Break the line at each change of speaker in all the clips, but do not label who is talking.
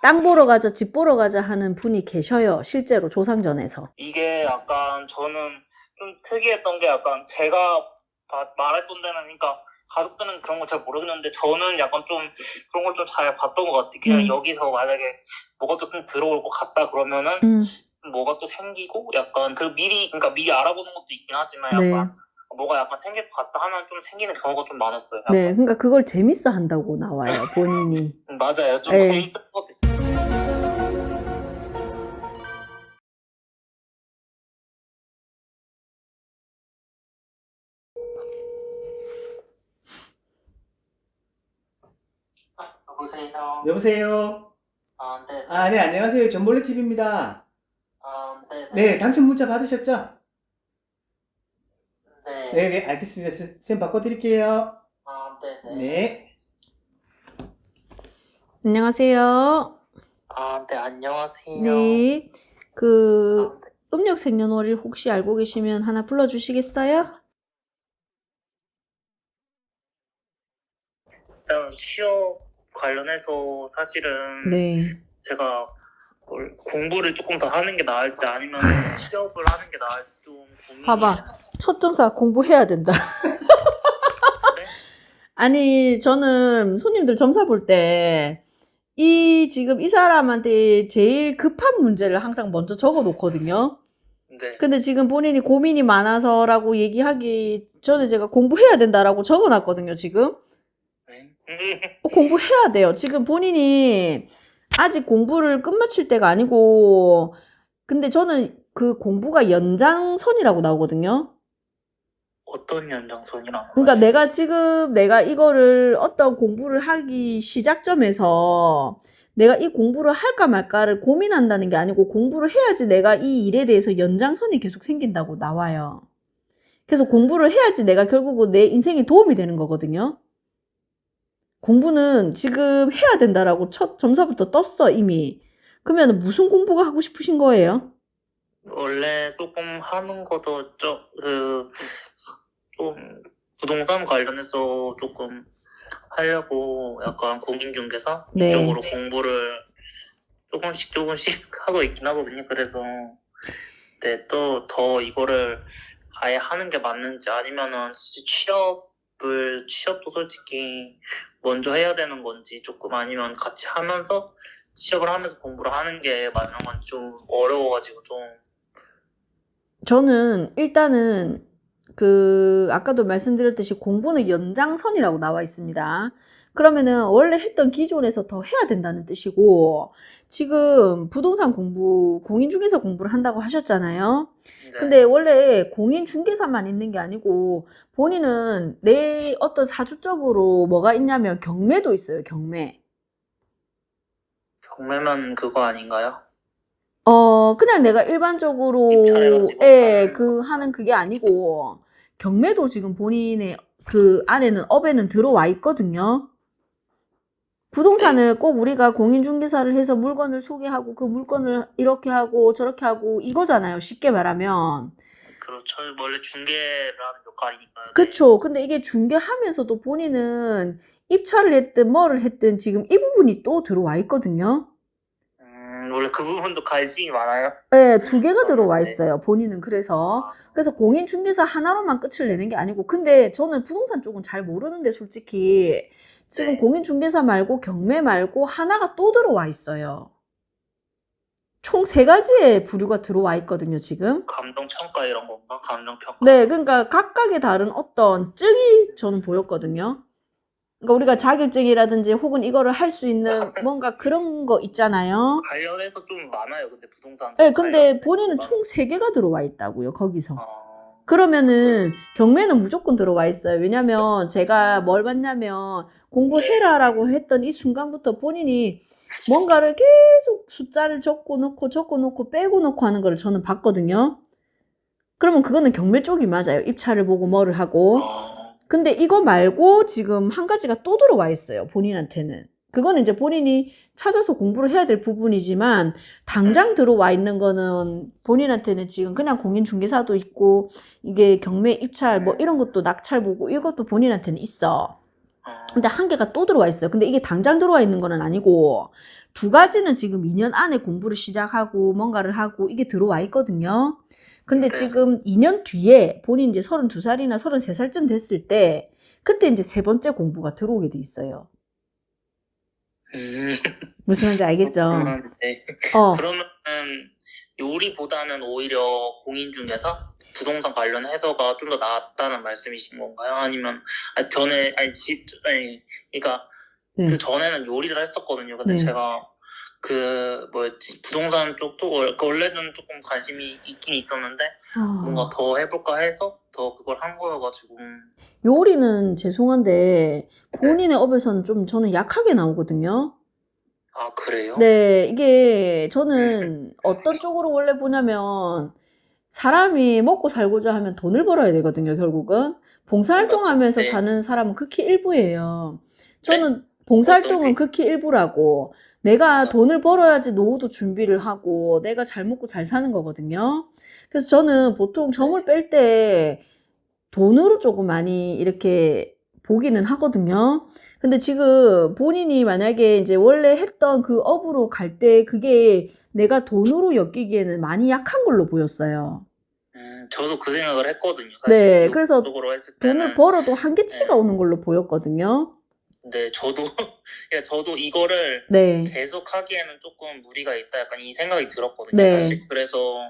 땅 보러 가자, 집 보러 가자 하는 분이 계셔요. 실제로 조상전에서.
이게 약간 저는 좀 특이했던 게 약간 제가 말했던 데는 그러니까 가족들은 그런 거 잘 모르겠는데 저는 약간 좀 그런 걸 좀 잘 봤던 것 같아요. 그냥 여기서 만약에 뭐가 좀 들어올 것 같다 그러면은 뭐가 또 생기고 약간 그러니까 미리 알아보는 것도 있긴 하지만 약간
네.
뭐가 약간 생길 것 같다 하면 좀 생기는 경우가 좀 많았어요.
네,
약간.
그러니까 그걸 재밌어 한다고 나와요, 본인이.
맞아요. 좀
예.
재밌었던 것도 있어요. 여보세요.
여보세요?
네.
네, 안녕하세요. 전볼레 TV입니다.
네.
네, 당첨 문자 받으셨죠?
네.
네, 알겠습니다. 쌤 바꿔드릴게요.
네.
네.
안녕하세요.
네, 안녕하세요.
네. 음력 생년월일 혹시 알고 계시면 하나 불러주시겠어요?
일단 취업 관련해서 사실은
네.
제가 공부를 조금 더 하는 게 나을지 아니면 취업을 하는 게 나을지 좀 고민이
봐봐.
되는
첫 점사 공부해야 된다.
네?
아니, 저는 손님들 점사 볼 때, 지금 이 사람한테 제일 급한 문제를 항상 먼저 적어 놓거든요.
네.
근데 지금 본인이 고민이 많아서라고 얘기하기 전에 제가 공부해야 된다라고 적어 놨거든요, 지금.
네.
공부해야 돼요. 지금 본인이 아직 공부를 끝마칠 때가 아니고, 근데 저는 그 공부가 연장선이라고 나오거든요.
어떤 연장선이라는
그러니까
말씀이세요?
내가 이거를 어떤 공부를 하기 시작점에서 내가 이 공부를 할까 말까를 고민한다는 게 아니고 공부를 해야지 내가 이 일에 대해서 연장선이 계속 생긴다고 나와요. 그래서 공부를 해야지 내가 결국은 내 인생에 도움이 되는 거거든요. 공부는 지금 해야 된다라고 첫 점사부터 떴어, 이미. 그러면 무슨 공부가 하고 싶으신 거예요?
원래 조금 하는 것도 좀 부동산 관련해서 조금 하려고 약간 공인중개사
네.
이쪽으로 공부를 조금씩 하고 있긴 하거든요. 그래서 네, 또 더 이거를 아예 하는 게 맞는지 아니면은 취업도 솔직히 먼저 해야 되는 건지 조금 아니면 같이 하면서 취업을 하면서 공부를 하는 게 맞는 건지 좀 어려워가지고 좀.
저는 일단은 아까도 말씀드렸듯이 공부는 연장선이라고 나와 있습니다. 그러면은 원래 했던 기존에서 더 해야 된다는 뜻이고, 지금 부동산 공부, 공인중개사 공부를 한다고 하셨잖아요.
네.
근데 원래 공인중개사만 있는 게 아니고, 본인은 내 어떤 사주적으로 뭐가 있냐면 경매도 있어요, 경매.
경매면 그거 아닌가요?
그냥 내가 일반적으로,
입찰해가지고
하는 그게 아니고, 경매도 지금 본인의 안에는, 업에는 들어와 있거든요. 부동산을 꼭 우리가 공인중개사를 해서 물건을 소개하고 그 물건을 이렇게 하고 저렇게 하고 이거잖아요. 쉽게 말하면.
그렇죠. 원래 중개라는 역할이니까요. 네.
그쵸. 근데 이게 중개하면서도 본인은 입찰을 했든 뭐를 했든 지금 이 부분이 또 들어와 있거든요.
원래 그 부분도 관심이 많아요?
네, 2개가 들어와
네.
있어요. 본인은 그래서 공인중개사 하나로만 끝을 내는 게 아니고, 근데 저는 부동산 쪽은 잘 모르는데 솔직히 지금
네.
공인중개사 말고 경매 말고 하나가 또 들어와 있어요. 총 3가지의 부류가 들어와 있거든요, 지금.
감정평가 이런 건가? 감정평가.
네, 그러니까 각각의 다른 어떤 증이 저는 보였거든요. 그러니까 우리가 자격증이라든지 혹은 이거를 할 수 있는 뭔가 그런 거 있잖아요.
관련해서 좀 많아요. 근데 부동산.
네, 근데 본인은 총 3개가 들어와 있다고요, 거기서.
아,
그러면은 경매는 무조건 들어와 있어요. 왜냐면 제가 뭘 봤냐면 공부해라라고 했던 이 순간부터 본인이 뭔가를 계속 숫자를 적고 놓고 빼고 놓고 하는 걸 저는 봤거든요. 그러면 그거는 경매 쪽이 맞아요. 입찰을 보고 뭐를 하고. 근데 이거 말고 지금 한 가지가 또 들어와 있어요. 본인한테는. 그거는 이제 본인이 찾아서 공부를 해야 될 부분이지만 당장 들어와 있는 거는 본인한테는 지금 그냥 공인중개사도 있고 이게 경매 입찰 뭐 이런 것도 낙찰 보고 이것도 본인한테는 있어. 근데 한 개가 또 들어와 있어요. 근데 이게 당장 들어와 있는 거는 아니고 두 가지는 지금 2년 안에 공부를 시작하고 뭔가를 하고 이게 들어와 있거든요. 근데
네.
지금 2년 뒤에 본인 이제 32살이나 33살쯤 됐을 때 그때 이제 세 번째 공부가 들어오게 돼 있어요. 무슨 말인지 알겠죠?
네.
어.
그러면은 요리보다는 오히려 공인중개사, 부동산 관련해서가 좀 더 낫다는 말씀이신 건가요? 아니면 그러니까
네.
그 전에는 요리를 했었거든요. 근데
네.
제가 부동산 쪽도 원래는 조금 관심이 있긴 있었는데 뭔가 더 해볼까 해서 더 그걸 한 거여가지고.
요리는 죄송한데 본인의 업에서는 좀 저는 약하게 나오거든요.
아, 그래요?
네, 이게 저는 어떤 쪽으로 원래 보냐면 사람이 먹고 살고자 하면 돈을 벌어야 되거든요, 결국은. 봉사활동
맞죠.
하면서
네.
사는 사람은 극히 일부예요. 저는
어떤
봉사활동은
게?
극히 일부라고. 내가
맞아.
돈을 벌어야지 노후도 준비를 하고 내가 잘 먹고 잘 사는 거거든요. 그래서 저는 보통 점을 뺄 때 돈으로 조금 많이 이렇게 보기는 하거든요. 근데 지금 본인이 만약에 이제 원래 했던 그 업으로 갈 때 그게 내가 돈으로 엮이기에는 많이 약한 걸로 보였어요.
저도 그 생각을 했거든요. 사실
네,
요
그래서
쪽으로 했을
돈을
때는.
벌어도 한계치가
네.
오는 걸로 보였거든요.
네, 저도 저도 이거를
네,
계속 하기에는 조금 무리가 있다, 약간 이 생각이 들었거든요.
네.
사실 그래서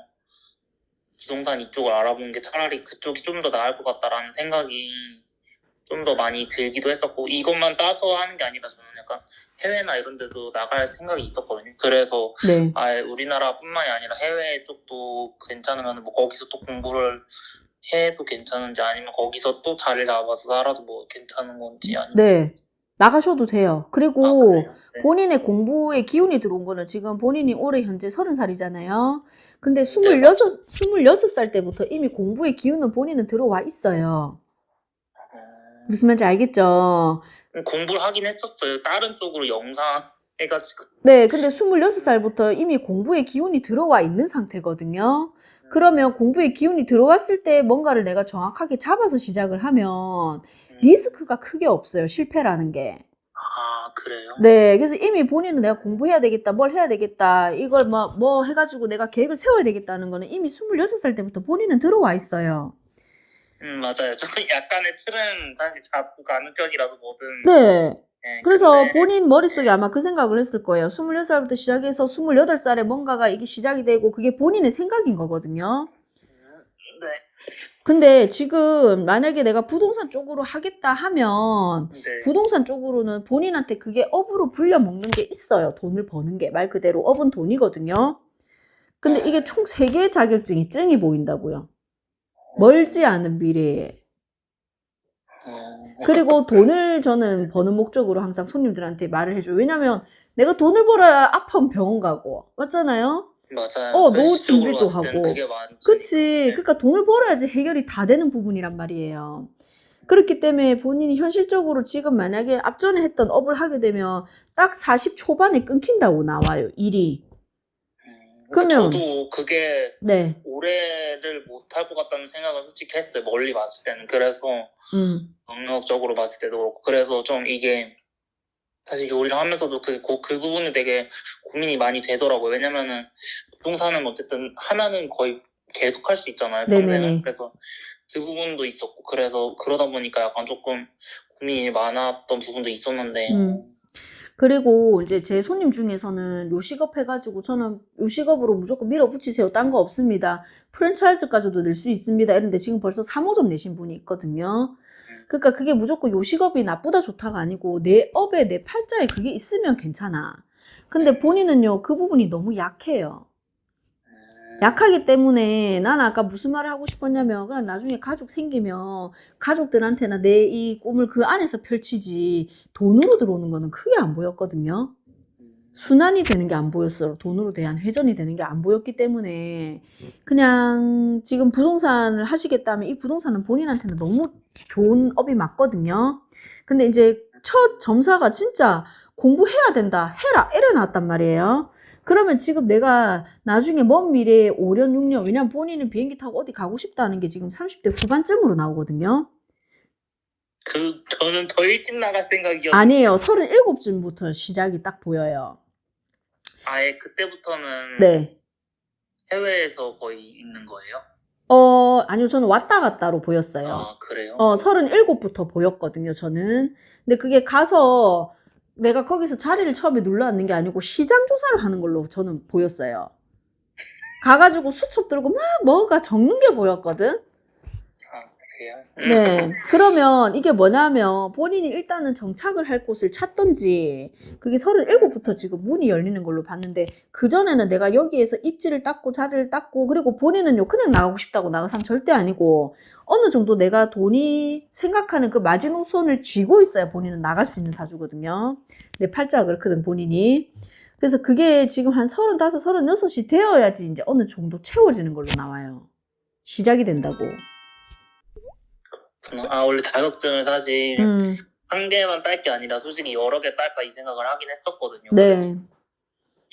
부동산 이쪽을 알아본 게 차라리 그쪽이 좀 더 나을 것 같다라는 생각이 좀 더 많이 들기도 했었고, 이것만 따서 하는 게 아니라 저는 약간 해외나 이런 데도 나갈 생각이 있었거든요. 그래서
네.
우리나라뿐만이 아니라 해외 쪽도 괜찮으면 뭐 거기서 또 공부를 해도 괜찮은지, 아니면 거기서 또 자리를 잡아서 살아도 뭐 괜찮은 건지, 아니면.
네. 나가셔도 돼요. 그리고
그래요? 네.
본인의 공부에 기운이 들어온 거는 지금 본인이 올해 현재 30살이잖아요. 근데
네,
26살 때부터 이미 공부의 기운은 본인은 들어와 있어요. 무슨 말인지 알겠죠?
공부를 하긴 했었어요. 다른 쪽으로 영상 해가지고.
네, 근데 26살부터 이미 공부의 기운이 들어와 있는 상태거든요. 그러면 공부의 기운이 들어왔을 때 뭔가를 내가 정확하게 잡아서 시작을 하면 리스크가 크게 없어요. 실패라는 게.
아, 그래요?
네, 그래서 이미 본인은 내가 공부해야 되겠다, 뭘 해야 되겠다, 이걸 뭐 해가지고 내가 계획을 세워야 되겠다는 거는 이미 26살 때부터 본인은 들어와 있어요.
맞아요. 저는 약간의 틀은 사실 잡고 가는 편이라서 뭐든.
네.
네,
그래서
근데.
본인 머릿속에 아마 그 생각을 했을 거예요. 26살부터 시작해서 28살에 뭔가가 이게 시작이 되고 그게 본인의 생각인 거거든요.
네.
근데 지금 만약에 내가 부동산 쪽으로 하겠다 하면
네.
부동산 쪽으로는 본인한테 그게 업으로 불려먹는 게 있어요. 돈을 버는 게. 말 그대로 업은 돈이거든요. 근데 이게 총 3개의 자격증이 증이 보인다고요. 멀지 않은 미래에. 그리고 돈을 저는 버는 목적으로 항상 손님들한테 말을 해줘요. 왜냐면 내가 돈을 벌어야 아파면 병원 가고. 맞잖아요?
맞아요.
노후 준비도 하고.
그게 많지.
그치. 그러니까 돈을 벌어야지 해결이 다 되는 부분이란 말이에요. 그렇기 때문에 본인이 현실적으로 지금 만약에 앞전에 했던 업을 하게 되면 딱 40 초반에 끊긴다고 나와요, 일이. 그러면.
저도 그게
네.
오래를 못할 것 같다는 생각을 솔직히 했어요. 멀리 봤을 때는. 그래서 경력적으로 봤을 때도 그렇고. 그래서 좀 이게 사실 요리를 하면서도 그 부분이 되게 고민이 많이 되더라고요. 왜냐면은 부동산은 어쨌든 하면은 거의 계속 할 수 있잖아요.
네네네.
평생은. 그래서 그 부분도 있었고, 그래서 그러다 보니까 약간 조금 고민이 많았던 부분도 있었는데.
그리고 이제 제 손님 중에서는 요식업 해가지고 저는 요식업으로 무조건 밀어붙이세요. 딴 거 없습니다. 프랜차이즈까지도 낼 수 있습니다. 이런데 지금 벌써 3호점 내신 분이 있거든요. 그러니까 그게 무조건 요식업이 나쁘다 좋다가 아니고 내 업에 내 팔자에 그게 있으면 괜찮아. 근데 본인은요, 그 부분이 너무 약해요. 약하기 때문에 나는 아까 무슨 말을 하고 싶었냐면 그냥 나중에 가족 생기면 가족들한테나 내 이 꿈을 그 안에서 펼치지 돈으로 들어오는 거는 크게 안 보였거든요. 순환이 되는 게 안 보였어요. 돈으로 대한 회전이 되는 게 안 보였기 때문에 그냥 지금 부동산을 하시겠다면 이 부동산은 본인한테는 너무 좋은 업이 맞거든요. 근데 이제 첫 점사가 진짜 공부해야 된다, 해라, 이래 나왔단 말이에요. 그러면 지금 내가 나중에 먼 미래에 5년, 6년, 왜냐면 본인은 비행기 타고 어디 가고 싶다는 게 지금 30대 후반쯤으로 나오거든요.
저는 더 일찍 나갈 생각이었는데.
아니에요. 37쯤부터 시작이 딱 보여요.
아예 그때부터는
네.
해외에서 거의 있는 거예요?
아니요. 저는 왔다 갔다로 보였어요.
아, 그래요?
37부터 보였거든요, 저는. 근데 그게 가서 내가 거기서 자리를 처음에 눌러 앉는 게 아니고 시장 조사를 하는 걸로 저는 보였어요. 가가지고 수첩 들고 막 뭐가 적는 게 보였거든?
아, 그래요?
네. 그러면 이게 뭐냐면 본인이 일단은 정착을 할 곳을 찾던지 그게 37부터 지금 문이 열리는 걸로 봤는데 그전에는 내가 여기에서 입지를 닦고 자리를 닦고 그리고 본인은요 그냥 나가고 싶다고 나간 사람 절대 아니고 어느 정도 내가 돈이 생각하는 그 마지노선을 쥐고 있어야 본인은 나갈 수 있는 사주거든요. 내 팔자가 그렇거든 본인이. 그래서 그게 지금 한 35, 36이 되어야지 이제 어느 정도 채워지는 걸로 나와요. 시작이 된다고.
아, 원래 자격증을 사실
음.
한 개만 딸 게 아니라 솔직히 여러 개 딸까 이 생각을 하긴 했었거든요.
네.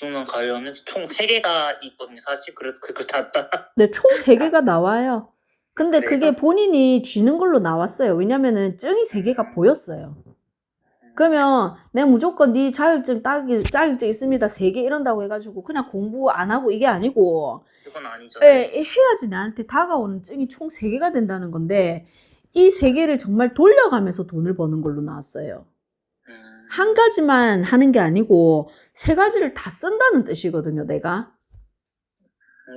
그거랑 관련해서 총 3개가 있거든요. 사실 그래서 그걸 다 따.
네, 총 3개가 나와요. 근데
그래요?
그게 본인이 쥐는 걸로 나왔어요. 왜냐면은 증이 3개가 보였어요. 그러면 내가 무조건 네 자격증 자격증 있습니다. 3개 이런다고 해가지고 그냥 공부 안 하고 이게 아니고
그건 아니죠.
해야지 나한테 다가오는 증이 총 3개가 된다는 건데 이 3개를 정말 돌려가면서 돈을 버는 걸로 나왔어요. 한 가지만 하는 게 아니고 3가지를 다 쓴다는 뜻이거든요, 내가.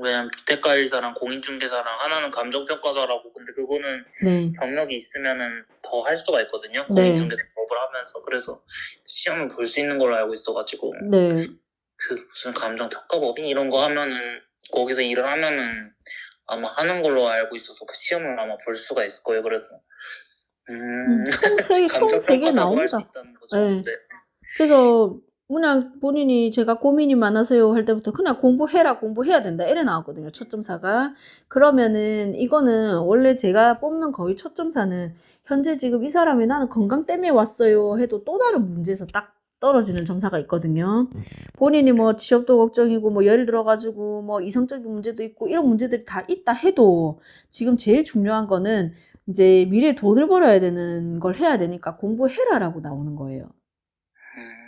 왜냐면 주택가일사랑 공인중개사랑 하나는 감정평가사라고. 근데 그거는
네.
경력이 있으면은 더 할 수가 있거든요.
네.
공인중개사 업을 하면서. 그래서 시험을 볼 수 있는 걸로 알고 있어가지고
네.
그 무슨 감정평가법인 이런 거 하면은 거기서 일을 하면은 아마 하는 걸로 알고 있어서 그 시험을 아마 볼 수가 있을 거예요. 그래서
총 3개
감정평가사도 할 수
나옵니다.
있다는 거죠.
네.
네.
그래서 그냥 본인이 제가 고민이 많아서요 할 때부터 그냥 공부해야 된다 이래 나왔거든요. 초점사가. 그러면은 이거는 원래 제가 뽑는 거의 초점사는 현재 지금 이 사람이 나는 건강 때문에 왔어요 해도 또 다른 문제에서 딱 떨어지는 점사가 있거든요. 본인이 뭐 취업도 걱정이고 뭐 예를 들어가지고 뭐 이성적인 문제도 있고 이런 문제들이 다 있다 해도 지금 제일 중요한 거는 이제 미래에 돈을 벌어야 되는 걸 해야 되니까 공부해라라고 나오는 거예요.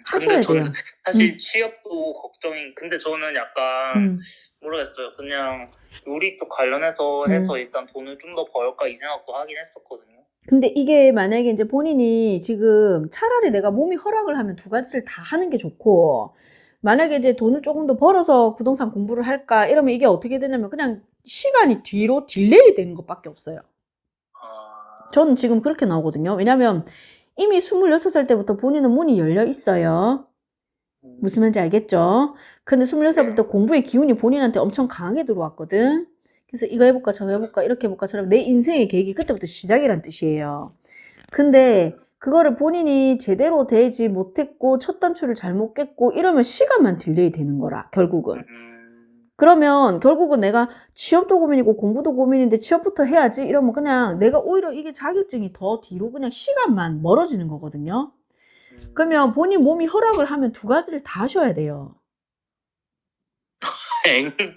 하셔야
근데 저는
돼요.
사실 취업도 걱정이. 근데 저는 약간 모르겠어요. 그냥 요리 쪽 관련해서 해서 일단 돈을 좀 더 벌까 이 생각도 하긴 했었거든요.
근데 이게 만약에 이제 본인이 지금 차라리 내가 몸이 허락을 하면 2가지를 다 하는 게 좋고 만약에 이제 돈을 조금 더 벌어서 부동산 공부를 할까 이러면 이게 어떻게 되냐면 그냥 시간이 뒤로 딜레이 되는 것밖에 없어요. 저는 지금 그렇게 나오거든요. 왜냐면 이미 26살 때부터 본인은 문이 열려 있어요. 무슨 말인지 알겠죠? 근데 26살부터 공부의 기운이 본인한테 엄청 강하게 들어왔거든. 그래서 이거 해볼까 저거 해볼까 이렇게 해볼까 저렇게 내 인생의 계획이 그때부터 시작이란 뜻이에요. 근데 그거를 본인이 제대로 되지 못했고 첫 단추를 잘못 깼고 이러면 시간만 딜레이 되는 거라 결국은. 그러면 결국은 내가 취업도 고민이고 공부도 고민인데 취업부터 해야지 이러면 그냥 내가 오히려 이게 자격증이 더 뒤로 그냥 시간만 멀어지는 거거든요. 그러면 본인 몸이 허락을 하면 2가지를 다 하셔야 돼요.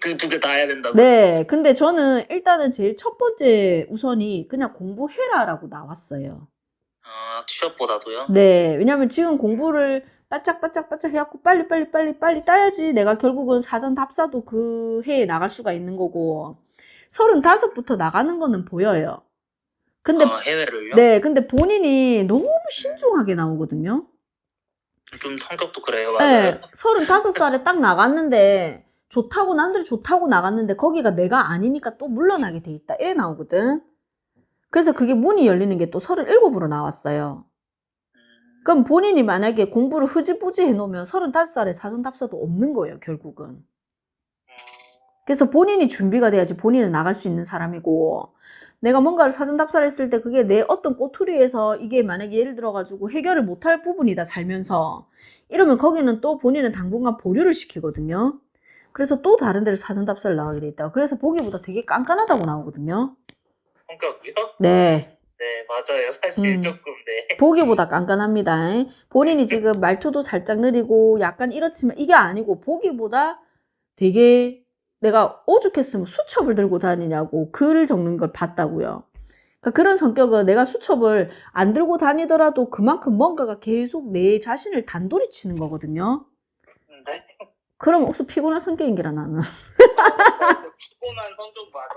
그 2개 다 해야 된다고?
네. 근데 저는 일단은 제일 첫 번째 우선이 그냥 공부해라라고 나왔어요.
아, 취업보다도요?
네. 왜냐면 지금 공부를 바짝바짝 해갖고 빨리 따야지 내가 결국은 사전 답사도 그 해에 나갈 수가 있는 거고 35부터 나가는 거는 보여요. 근데
해외를요?
네. 근데 본인이 너무 신중하게 나오거든요.
좀 성격도 그래요. 맞아요.
네. 35살에 딱 나갔는데 좋다고 남들이 좋다고 나갔는데 거기가 내가 아니니까 또 물러나게 돼 있다. 이래 나오거든. 그래서 그게 문이 열리는 게 또 37으로 나왔어요. 그럼 본인이 만약에 공부를 흐지부지 해놓으면 35살에 사전답사도 없는 거예요, 결국은. 그래서 본인이 준비가 돼야지 본인은 나갈 수 있는 사람이고 내가 뭔가를 사전답사를 했을 때 그게 내 어떤 꼬투리에서 이게 만약에 예를 들어가지고 해결을 못할 부분이다, 살면서. 이러면 거기는 또 본인은 당분간 보류를 시키거든요. 그래서 또 다른 데를 사전답사를 나가게 돼 있다. 그래서 보기보다 되게 깐깐하다고 나오거든요.
성격이요?
네.
네, 맞아요. 사실 조금, 네.
보기보다 깐깐합니다. 본인이 지금 말투도 살짝 느리고 약간 이렇지만 이게 아니고 보기보다 되게 내가 오죽했으면 수첩을 들고 다니냐고 글 적는 걸 봤다고요. 그러니까 그런 성격은 내가 수첩을 안 들고 다니더라도 그만큼 뭔가가 계속 내 자신을 단돌이 치는 거거든요.
근데
그럼 혹시 피곤한 성격인기라 나는.
피곤한 성격 맞아요.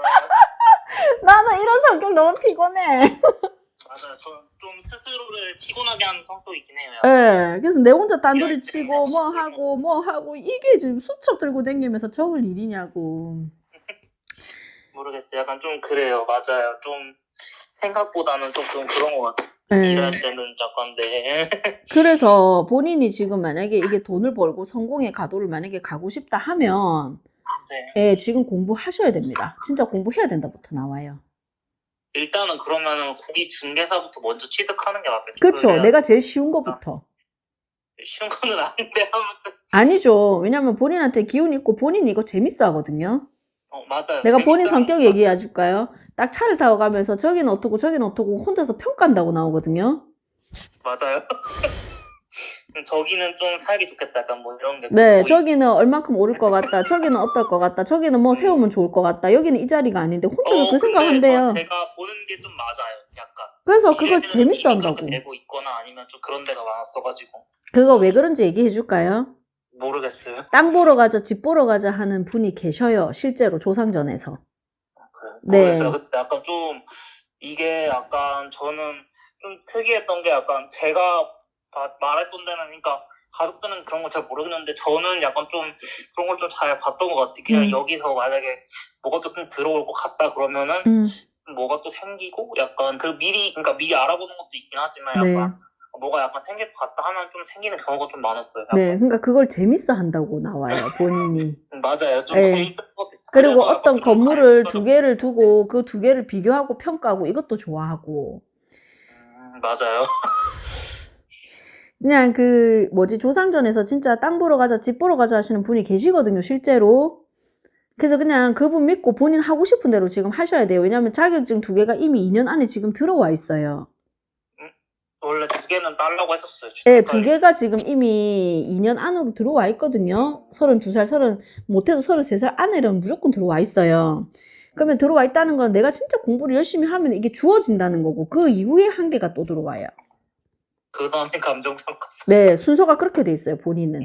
나는 이런 성격 너무 피곤해.
맞아요. 저는 좀 스스로를 피곤하게 하는 성격이긴 해요.
예. 그래서 내 혼자 단돌이 치고 뭐 하고 이게 지금 수첩 들고 다니면서 적을 일이냐고.
모르겠어요. 약간 좀 그래요. 맞아요. 좀 생각보다는 조금 그런 것 같아요.
예.
일할 때는 약간 네.
그래서 본인이 지금 만약에 이게 돈을 벌고 성공의 가도를 만약에 가고 싶다 하면
네.
예, 지금 공부하셔야 됩니다. 진짜 공부해야 된다부터 나와요.
일단은 그러면은 고기 중개사부터 먼저 취득하는 게 맞겠죠.
그렇죠.
그래야
내가 제일 쉬운 거부터.
쉬운 거는 아닌데 아무튼
아니죠. 왜냐면 본인한테 기운 있고 본인이 이거 재밌어 하거든요.
맞아요.
내가 본인
재밌어요.
성격 얘기해 줄까요? 딱 차를 타고 가면서 저기는 어떻고 저기는 어떻고 혼자서 평가한다고 나오거든요.
맞아요. 저기는 좀 살기 좋겠다. 약간 뭐 이런 게.
네,
보이죠?
저기는 얼만큼 오를 것 같다. 저기는 어떨 것 같다. 저기는 뭐 세우면 좋을 것 같다. 여기는 이 자리가 아닌데 혼자서 그
근데
생각한대요.
제가 보는 게 좀 맞아요. 약간.
그래서 그걸
미래에는
재밌어
이미 그렇게
한다고.
되고 있거나 아니면 좀 그런 데가 많았어가지고.
그거 왜 그런지 얘기해 줄까요?
모르겠어요.
땅 보러 가자, 집 보러 가자 하는 분이 계셔요. 실제로 조상전에서. 네.
모르겠어요. 근데 약간 좀 이게 약간 저는 좀 특이했던 게 약간 제가 말했던 데는 그러니까 가족들은 그런 거 잘 모르겠는데 저는 약간 좀 그런 걸 좀 잘 봤던 것 같아요. 그냥 여기서 만약에 뭐가 좀 들어올 것 같다 그러면은 뭐가 또 생기고 약간 그러니까 미리 알아보는 것도 있긴 하지만
네.
약간 뭐가 약간 생길 것 같다 하면 좀 생기는 경우가 좀 많았어요. 약간.
네, 그러니까 그걸 재밌어 한다고 나와요, 본인이.
맞아요. 좀
네.
재밌을 것 같아요.
그리고
그래서
어떤
약간 좀
건물을
관심이
두 개를 두고 그 두 개를 비교하고 평가하고 이것도 좋아하고.
맞아요.
그냥 조상전에서 진짜 땅 보러 가자, 집 보러 가자 하시는 분이 계시거든요, 실제로. 그래서 그냥 그분 믿고 본인 하고 싶은 대로 지금 하셔야 돼요. 왜냐면 자격증 두 개가 이미 2년 안에 지금 들어와 있어요.
원래 두 개는 딸라고 했었어요.
네, 두 개가 지금 이미 2년 안으로 들어와 있거든요. 32살, 못해도 33살 안에는 무조건 들어와 있어요. 그러면 들어와 있다는 건 내가 진짜 공부를 열심히 하면 이게 주어진다는 거고, 그 이후에 한계가 또 들어와요.
그 다음에 감정평가.
네, 순서가 그렇게 돼 있어요, 본인은.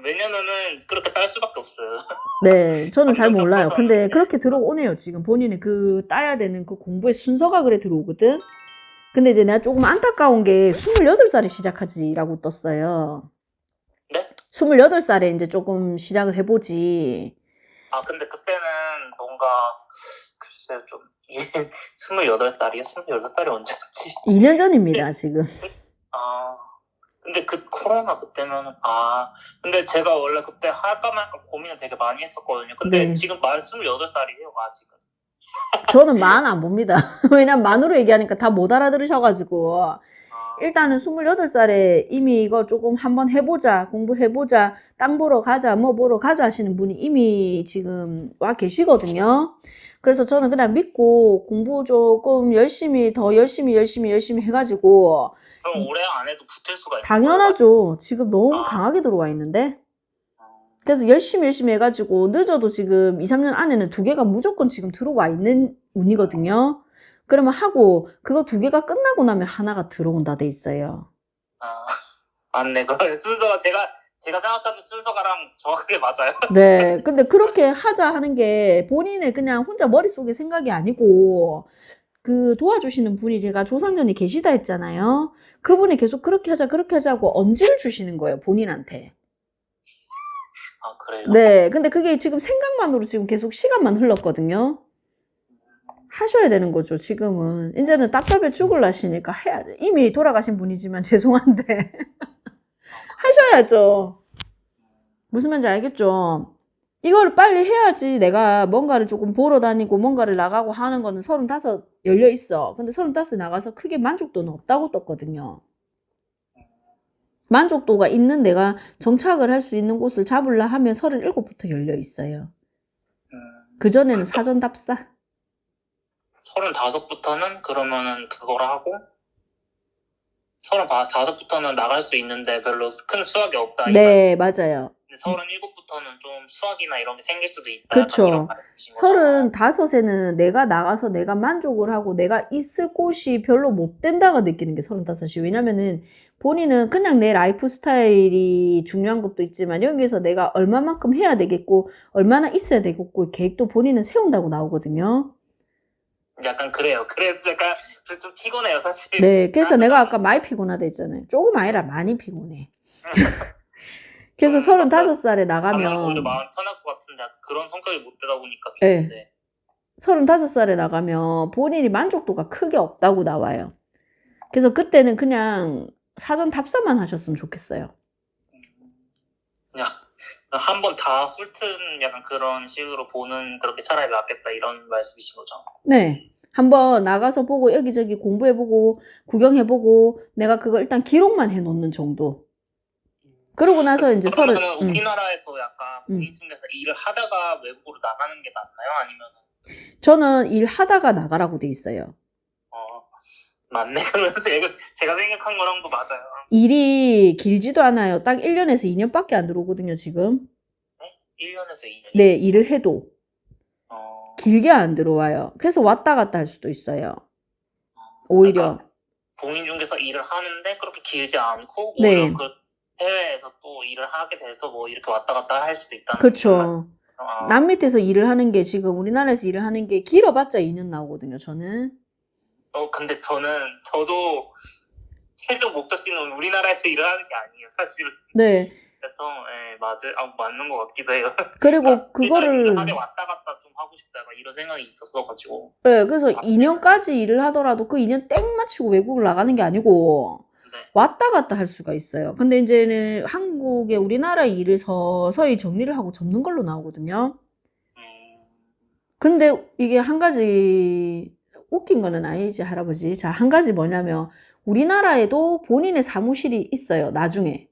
왜냐면은 그렇게 딸 수밖에 없어요.
네, 저는 잘 몰라요. 근데 그렇게 들어오네요, 지금. 본인은 따야 되는 그 공부의 순서가 그래 들어오거든? 근데 이제 내가 조금 안타까운 게 28살에 시작하지라고 떴어요.
네?
28살에 이제 조금 시작을 해보지.
근데 그때는 뭔가, 글쎄요, 좀, 28살이요? 28살이 언제였지?
2년 전입니다, 지금.
근데 코로나 그때면은, 근데 제가 원래 그때 할까 말까 고민을 되게 많이 했었거든요. 근데
네.
지금 만 28살이에요, 아직은.
저는 만 안 봅니다. 왜냐면 만으로 얘기하니까 다 못 알아들으셔가지고. 일단은 28살에 이미 이거 조금 한번 해보자, 공부해보자, 땅 보러 가자, 뭐 보러 가자 하시는 분이 이미 지금 와 계시거든요. 그래서 저는 그냥 믿고 공부 조금 더 열심히 해가지고.
그럼 올해 안에도 붙을 수가 있는 거예요?
당연하죠. 지금 너무 강하게 들어와 있는데. 그래서 열심히 해가지고 늦어도 지금 2, 3년 안에는 두 개가 무조건 지금 들어와 있는 운이거든요. 그러면 하고 그거 두 개가 끝나고 나면 하나가 들어온다 돼 있어요.
맞네. 그 순서가 제가 생각하는 순서가랑 정확하게 맞아요.
네. 근데 그렇게 하자 하는 게 본인의 그냥 혼자 머릿속에 생각이 아니고 도와주시는 분이 제가 조상전에 계시다 했잖아요. 그분이 계속 그렇게 하자고 언지를 주시는 거예요, 본인한테.
그래요?
네. 근데 그게 지금 생각만으로 지금 계속 시간만 흘렀거든요. 하셔야 되는 거죠, 지금은. 이제는 답답해 죽을라시니까 해야 돼. 이미 돌아가신 분이지만 죄송한데. 하셔야죠. 무슨 말인지 알겠죠? 이걸 빨리 해야지 내가 뭔가를 조금 보러 다니고 뭔가를 나가고 하는 거는 35 열려 있어. 근데 35 나가서 크게 만족도는 없다고 떴거든요. 만족도가 있는 내가 정착을 할 수 있는 곳을 잡으려 하면 37부터 열려 있어요. 그전에는 사전 답사.
35부터는 그러면은 그걸 하고 35부터는 나갈 수 있는데 별로 큰 수확이 없다.
네, 맞아요.
37부터는 좀 수학이나 이런 게 생길 수도 있다.
그쵸.
약간 이런 말씀이신 거잖아요.
35에는 내가 나가서 내가 만족을 하고 내가 있을 곳이 별로 못 된다가 느끼는 게 35이에요. 왜냐면은 본인은 그냥 내 라이프 스타일이 중요한 것도 있지만 여기서 내가 얼마만큼 해야 되겠고 얼마나 있어야 되겠고 계획도 본인은 세운다고 나오거든요.
약간 그래요. 그래서 약간 좀 피곤해요, 사실.
네, 그래서 내가 아까 많이 피곤하다 했잖아요. 조금 아니라 많이 피곤해. 그래서 35살에
가면 오히려
나가면
마음 편할 것 같은데 약간 그런 성격이 못 되다 보니까
네.
좋은데.
35살에 나가면 본인이 만족도가 크게 없다고 나와요. 그래서 그때는 그냥 사전 답사만 하셨으면 좋겠어요.
그냥 한번 다 훑은 약간 그런 식으로 보는 그렇게 차라리 낫겠다 이런 말씀이신 거죠.
네. 한번 나가서 보고 여기저기 공부해보고 구경해보고 내가 그거 일단 기록만 해놓는 정도. 그러고 나서 이제
그러면 우리나라에서 약간 공인 중개사 일을 하다가 외국으로 나가는 게 낫나요? 아니면
저는 일하다가 나가라고 돼 있어요.
맞네. 그러면서 제가 생각한 거랑도 맞아요.
일이 길지도 않아요. 딱 1년에서 2년밖에 안 들어오거든요, 지금.
네? 1년에서 2년.
네, 일을 해도 길게 안 들어와요. 그래서 왔다 갔다 할 수도 있어요. 오히려.
그러니까 공인중개사 일을 하는데 그렇게 길지 않고
네.
오히려 그 해외에서 또 일을 하게 돼서 뭐 이렇게 왔다 갔다 할 수도 있다는
그렇죠. 남 밑에서 일을 하는 게 지금 우리나라에서 일을 하는 게 길어봤자 2년 나오거든요, 저는.
근데 저도 최종 목적지는 우리나라에서 일을 하는 게 아니에요, 사실은.
네.
그래서 맞는 것 같기도 해요.
그리고 그거를
일을 하되 왔다 갔다 좀 하고 싶다 약간 이런 생각이 있었어가지고.
네, 그래서 2년까지 일을 하더라도 그 2년 땡 마치고 외국을 나가는 게 아니고
네.
왔다 갔다 할 수가 있어요. 근데 이제는 한국에 우리나라 일을 서서히 정리를 하고 접는 걸로 나오거든요. 근데 이게 한 가지 웃긴 거는 아니지, 할아버지. 자, 한 가지 뭐냐면 우리나라에도 본인의 사무실이 있어요, 나중에.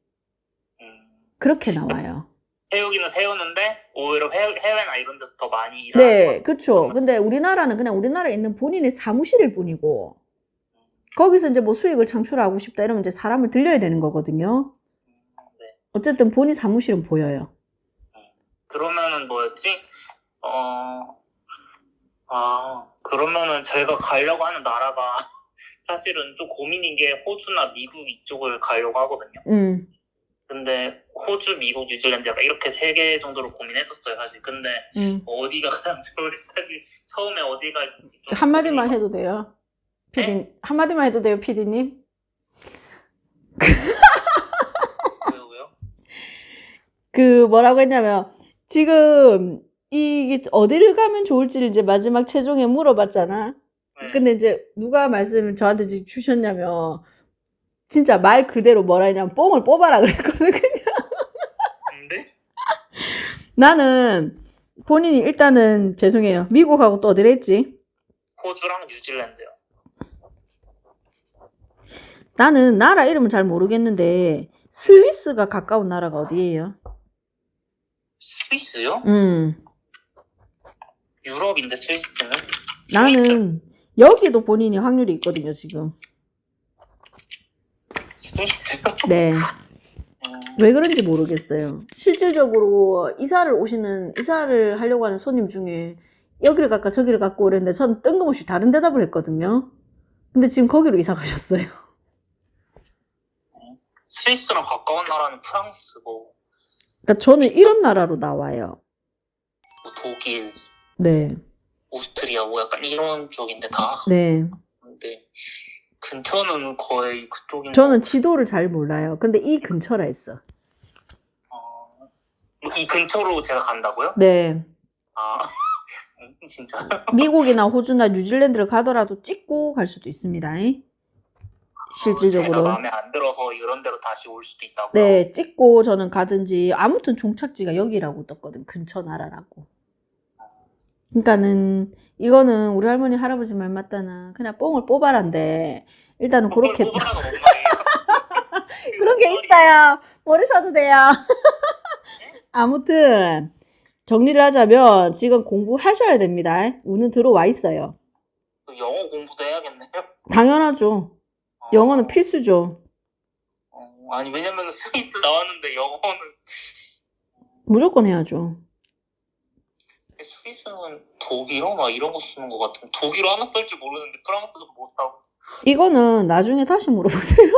그렇게 나와요.
세우기는 세우는데 오히려 해외나 이런 데서 더 많이 일하는
네, 그렇죠. 근데 우리나라는 그냥 우리나라에 있는 본인의 사무실일 뿐이고 거기서 이제 뭐 수익을 창출하고 싶다 이러면 이제 사람을 들려야 되는 거거든요.
네.
어쨌든 본인 사무실은 보여요.
그러면은 뭐였지? 그러면은 제가 가려고 하는 나라가 사실은 좀 고민인 게 호주나 미국 이쪽을 가려고 하거든요. 근데 호주, 미국, 뉴질랜드 약간 이렇게 3개 정도로 고민했었어요, 사실. 근데 어디가 가장 좋을지 사실 처음에 어디가
한마디만 해도 돼요.
네?
한마디만 해도 돼요, PD님?
왜요?
뭐라고 했냐면 지금 이게 어디를 가면 좋을지를 이제 마지막 최종에 물어봤잖아.
네.
근데 이제 누가 말씀을 저한테 주셨냐면 진짜 말 그대로 뭐라 했냐면 뽕을 뽑아라 그랬거든.
근데?
나는 본인이 일단은 죄송해요. 미국하고 또 어디를 했지?
호주랑 뉴질랜드요.
나는 나라 이름은 잘 모르겠는데 스위스가 가까운 나라가 어디예요?
스위스요? 유럽인데 스위스는?
나는 여기도 본인이 확률이 있거든요, 지금.
스위스요?
네. 왜 그런지 모르겠어요. 실질적으로 이사를 하려고 하는 손님 중에 여기를 갈까 저기를 갈까 그랬는데 저는 뜬금없이 다른 대답을 했거든요. 근데 지금 거기로 이사 가셨어요.
스위스랑 가까운 나라는 프랑스,
그러니까 저는 이런 나라로 나와요.
독일,
네.
오스트리아, 약간 이런 쪽인데 다.
네.
근데 근처는 거의 그쪽인.
저는 지도를 잘 몰라요. 근데 이 근처라 했어.
이 근처로 제가 간다고요?
네.
진짜.
미국이나 호주나 뉴질랜드를 가더라도 찍고 갈 수도 있습니다. 실질적으로.
제가 마음에 안 들어서 이런 데로 다시 올 수도 있다고요?
네, 찍고 저는 가든지 아무튼 종착지가 여기라고 떴거든. 근처 나라라고. 그러니까는 이거는 우리 할머니 할아버지 말 맞다나 그냥 뽕을 뽑아란데 일단은 그렇게
뽑아라가 뭔 말이에요?
그런 게 있어요. 모르셔도 돼요. 아무튼 정리를 하자면 지금 공부하셔야 됩니다. 운은 들어와 있어요.
영어 공부도 해야겠네요.
당연하죠. 영어는 필수죠.
아니 왜냐면 스위스 나왔는데 영어는
무조건 해야죠.
스위스는 독일어 막 이런 거 쓰는 것 같은. 독일어 하나 뺄줄 모르는데 프랑스도 못하고.
이거는 나중에 다시 물어보세요.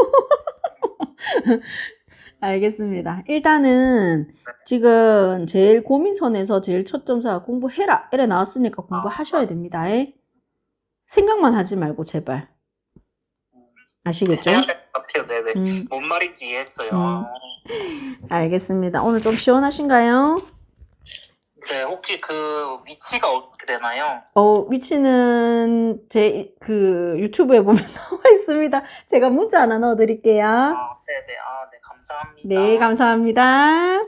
알겠습니다. 일단은 지금 제일 고민선에서 제일 첫 점수가 공부해라. 이래 나왔으니까 공부하셔야 됩니다. 생각만 하지 말고 제발. 아시겠죠?
해야 될 것 같아요. 네네.
음,
뭔 말인지 이해했어요.
알겠습니다. 오늘 좀 시원하신가요?
네, 혹시 그 위치가 어떻게 되나요?
위치는 제 그 유튜브에 보면 나와 있습니다. 제가 문자 하나 넣어드릴게요.
네네. 네, 감사합니다.
네, 감사합니다.